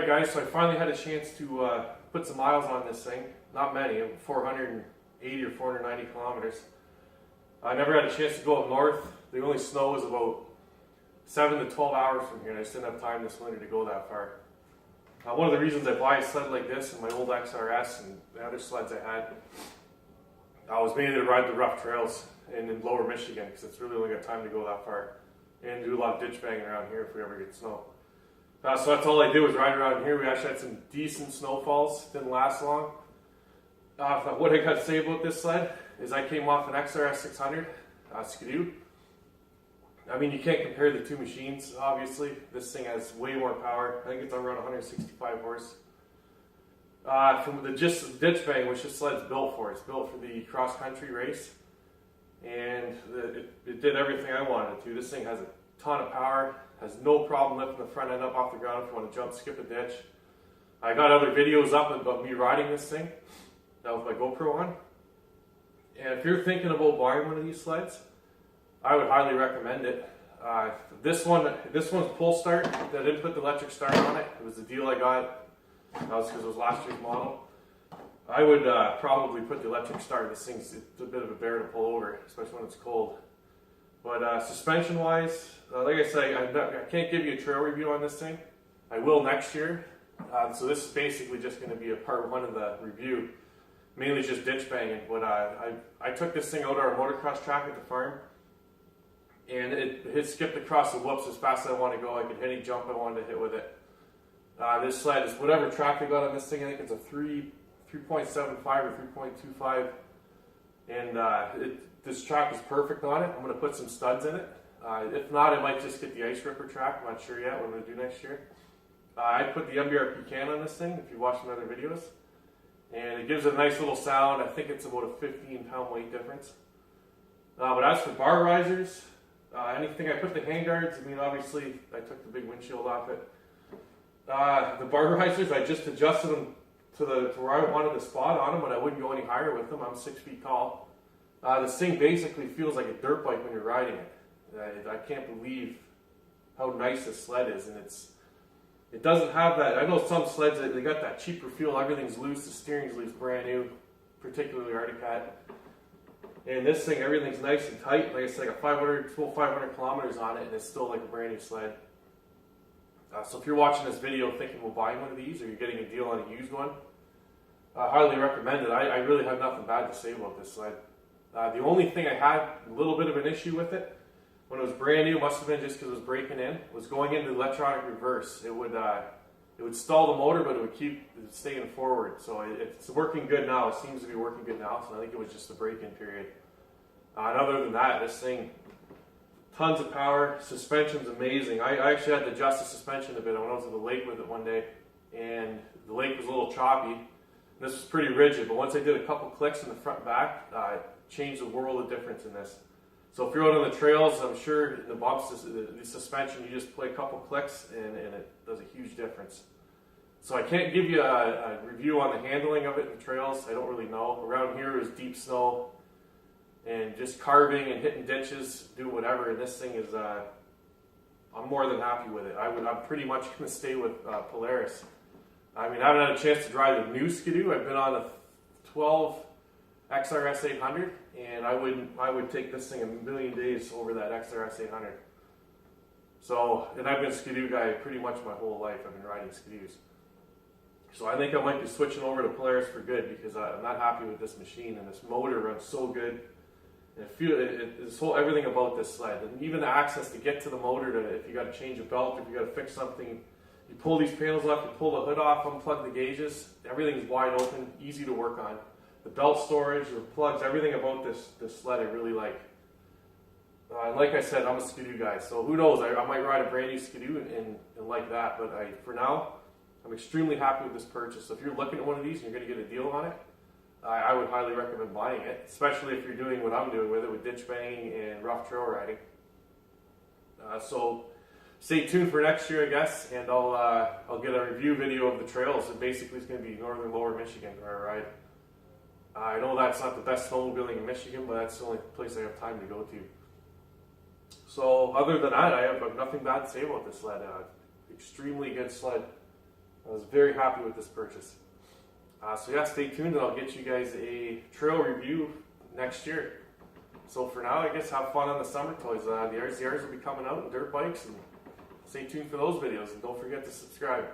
Alright guys, so I finally had a chance to put some miles on this thing. Not many, 480 or 490 kilometers. I never had a chance to go up north. The only snow was about 7 to 12 hours from here, and I just didn't have time this winter to go that far. One of the reasons I buy a sled like this and my old XRS and the other sleds I had, I was mainly to ride the rough trails in lower Michigan, because it's really only got time to go that far, and do a lot of ditch banging around here if we ever get snow. So that's all I did was ride around here. We actually had some decent snowfalls, didn't last long. What I got to say about this sled is I came off an XRS 600 Skidoo. I mean, you can't compare the two machines, obviously. This thing has way more power. I think it's around 165 horse. From the just ditch bang, which this sled's built for. It's built for the cross-country race. And it did everything I wanted it to. This thing has a ton of power, has no problem lifting the front end up off the ground if you want to jump, skip a ditch. I got other videos up of me riding this thing with my GoPro on. And if you're thinking about buying one of these sleds, I would highly recommend it. This one's pull start. I didn't put the electric start on it. It was the deal I got. That was because it was last year's model. I would probably put the electric start. This thing's it's a bit of a bear to pull over, especially when it's cold. But suspension-wise, like I said, I can't give you a trail review on this thing. I will next year. So this is basically just going to be a part one of the review. Mainly just ditch banging. But I took this thing out on our motocross track at the farm, and it skipped across the whoops as fast as I want to go. I could hit any jump I wanted to hit with it. This sled is whatever track I got on this thing. I think it's a 3.75 or 3.25, and this track is perfect on it. I'm going to put some studs in it. If not, I might just get the ice ripper track. I'm not sure yet what I'm going to do next year. I put the MBRP can on this thing, if you watched my other videos, and it gives it a nice little sound. I think it's about a 15-pound weight difference. But as for bar risers, anything, I put the handguards. I mean, obviously, I took the big windshield off it. The bar risers, I just adjusted them to where I wanted the spot on them, but I wouldn't go any higher with them. I'm 6 feet tall. This thing basically feels like a dirt bike when you're riding it. I can't believe how nice this sled is, and it doesn't have that. I know some sleds, they got that cheaper feel. Everything's loose, the steering's loose, brand new, particularly Arctic Cat. And this thing, everything's nice and tight. Like I said, I got full 500 kilometers on it, and it's still like a brand new sled. So if you're watching this video thinking about buying one of these, or you're getting a deal on a used one, I highly recommend it. I really have nothing bad to say about this sled. The only thing I had a little bit of an issue with it, when it was brand new, must have been just because it was breaking in, was going into electronic reverse. It would stall the motor, but it would keep staying forward. So it's working good now. It seems to be working good now, so I think it was just the break-in period. And other than that, this thing, tons of power, suspension's amazing. I actually had to adjust the suspension a bit when I was at the lake with it one day, and the lake was a little choppy. This was pretty rigid, but once I did a couple clicks in the front and back, it changed a world of difference in this. So if you're out on the trails, I'm sure in the bumps, the suspension, you just play a couple clicks and it does a huge difference. So I can't give you a review on the handling of it in the trails. I don't really know. Around here is deep snow and just carving and hitting ditches, do whatever. And this thing is, I'm more than happy with it. I'm pretty much going to stay with Polaris. I mean, I haven't had a chance to drive the new Skidoo. I've been on the 12 XRS 800, and I would take this thing a million days over that XRS 800. So, and I've been a Skidoo guy pretty much my whole life. I've been riding Skidoos. So I think I might be switching over to Polaris for good, because I'm not happy with this machine, and this motor runs so good. And everything about this sled, and even the access to get to the motor, if you got to change a belt, if you got to fix something, you pull these panels off, you pull the hood off, unplug the gauges, everything's wide open, easy to work on. The belt storage, the plugs, everything about this sled I really like. And like I said, I'm a Skidoo guy, so who knows, I might ride a brand new Skidoo and like that, but for now, I'm extremely happy with this purchase. So if you're looking at one of these and you're going to get a deal on it, I would highly recommend buying it, especially if you're doing what I'm doing with it, with ditch banging and rough trail riding. So stay tuned for next year, I guess, and I'll get a review video of the trails. And basically, it's going to be northern lower Michigan where I ride. I know that's not the best snowmobiling in Michigan, but that's the only place I have time to go to. So other than that, I have nothing bad to say about this sled. Extremely good sled. I was very happy with this purchase. So yeah, stay tuned and I'll get you guys a trail review next year. So for now, I guess have fun on the summer toys. The RZRs will be coming out and dirt bikes, and stay tuned for those videos, and don't forget to subscribe.